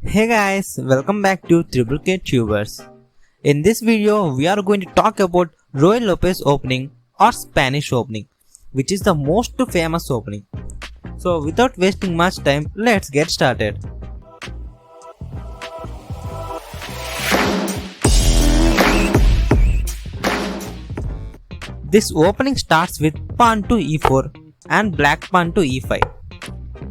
Hey guys, welcome back to Triple K Tubers. In this video, we are going to talk about Ruy Lopez Opening or Spanish Opening, which is the most famous opening. So without wasting much time, let's get started. This opening starts with pawn to e4 and black pawn to e5,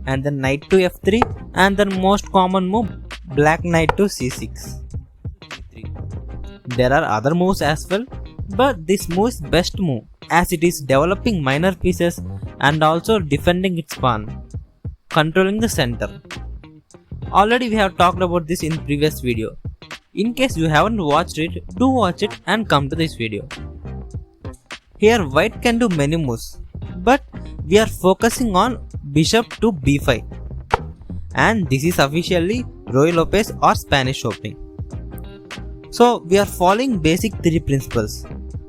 and then knight to f3, and then most common move black knight to c6. There are other moves as well, but this move is best move as it is developing minor pieces and also defending its pawn, controlling the center. Already we have talked about this in previous video. In case you haven't watched it, do watch it and come to this video. Here white can do many moves, but we are focusing on bishop to b5, and this is officially Ruy Lopez or Spanish Opening. So we are following basic three principles.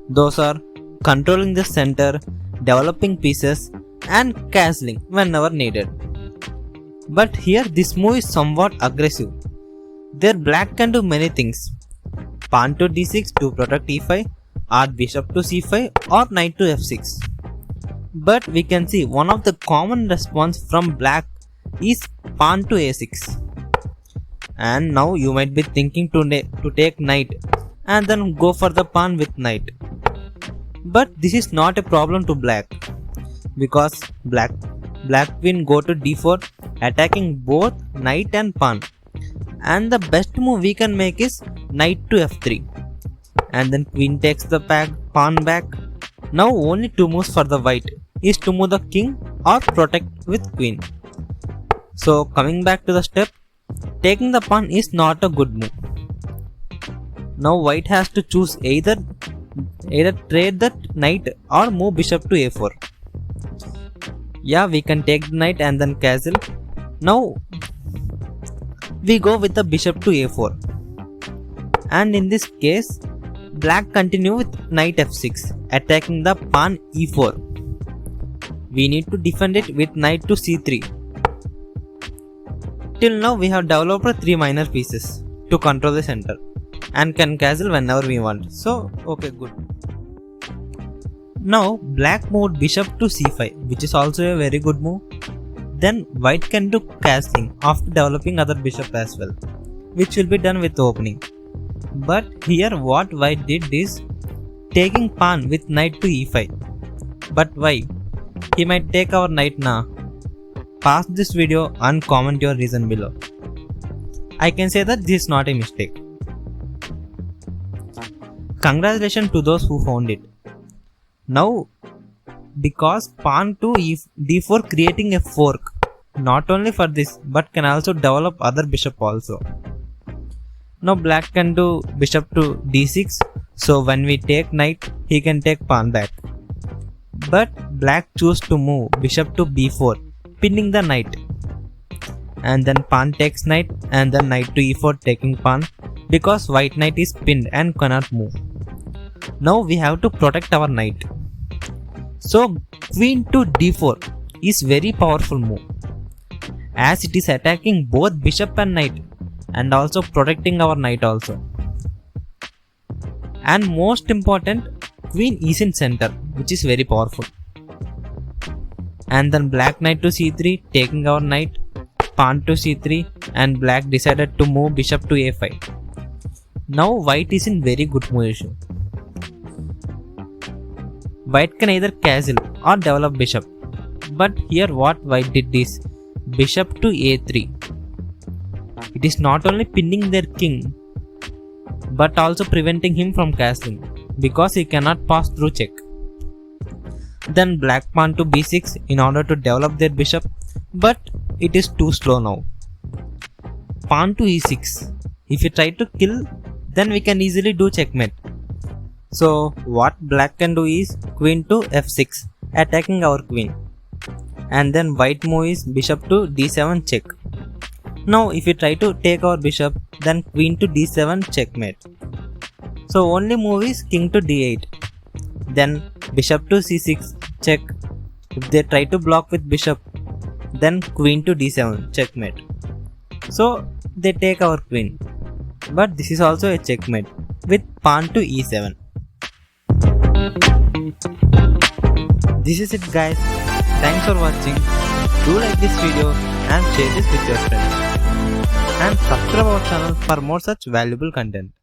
Those are controlling the center, developing pieces, and castling whenever needed. But here this move is somewhat aggressive. There black can do many things. Pawn to d6 to protect e5, or bishop to c5, or knight to f6. But we can see one of the common response from black is pawn to a6. And now you might be thinking to take knight and then go for the pawn with knight. But this is not a problem to black, because black queen go to d4, attacking both knight and pawn. And the best move we can make is knight to f3. And then queen takes the pawn back. Now only two moves for the white is to move the king or protect with queen. So coming back to the step, taking the pawn is not a good move. Now white has to choose either trade the knight or move bishop to a4. Yeah, we can take the knight and then castle. Now we go with the bishop to a4. And in this case, black continue with knight f6, attacking the pawn e4. We need to defend it with knight to c3. Till now we have developed three minor pieces to control the center and can castle whenever we want. So okay, good. Now black moved bishop to c5, which is also a very good move. Then white can do castling after developing other bishop as well, which will be done with opening. But here what white did is taking pawn with knight to e5. But why? He might take our knight now. Pause this video and comment your reason below. I can say that this is not a mistake. Congratulations to those who found it. Now, because pawn to d4 creating a fork, not only for this but can also develop other bishop also. Now black can do bishop to d6, so when we take knight, he can take pawn back. But black choose to move bishop to b4, pinning the knight. And then pawn takes knight and then knight to e4 taking pawn, because white knight is pinned and cannot move. Now we have to protect our knight. So queen to d4 is very powerful move, as it is attacking both bishop and knight, and also protecting our knight also. And most important, queen is in center, which is very powerful. And then black knight to c3 taking our knight, pawn to c3, and black decided to move bishop to a5. Now white is in very good position. White can either castle or develop bishop. But here what white did is bishop to a3. It is not only pinning their king, but also preventing him from castling, because he cannot pass through check. Then black pawn to b6 in order to develop their bishop, but it is too slow now. Pawn to e6. If you try to kill, then we can easily do checkmate. So what black can do is queen to f6, attacking our queen. And then white move is bishop to d7 check. Now if you try to take our bishop, then queen to d7 checkmate. So only move is king to d8. Then bishop to c6 check. If they try to block with bishop, then queen to d7 checkmate. So they take our queen. But this is also a checkmate with pawn to e7. This is it guys. Thanks for watching. Do like this video and share this with your friends. And subscribe our channel for more such valuable content.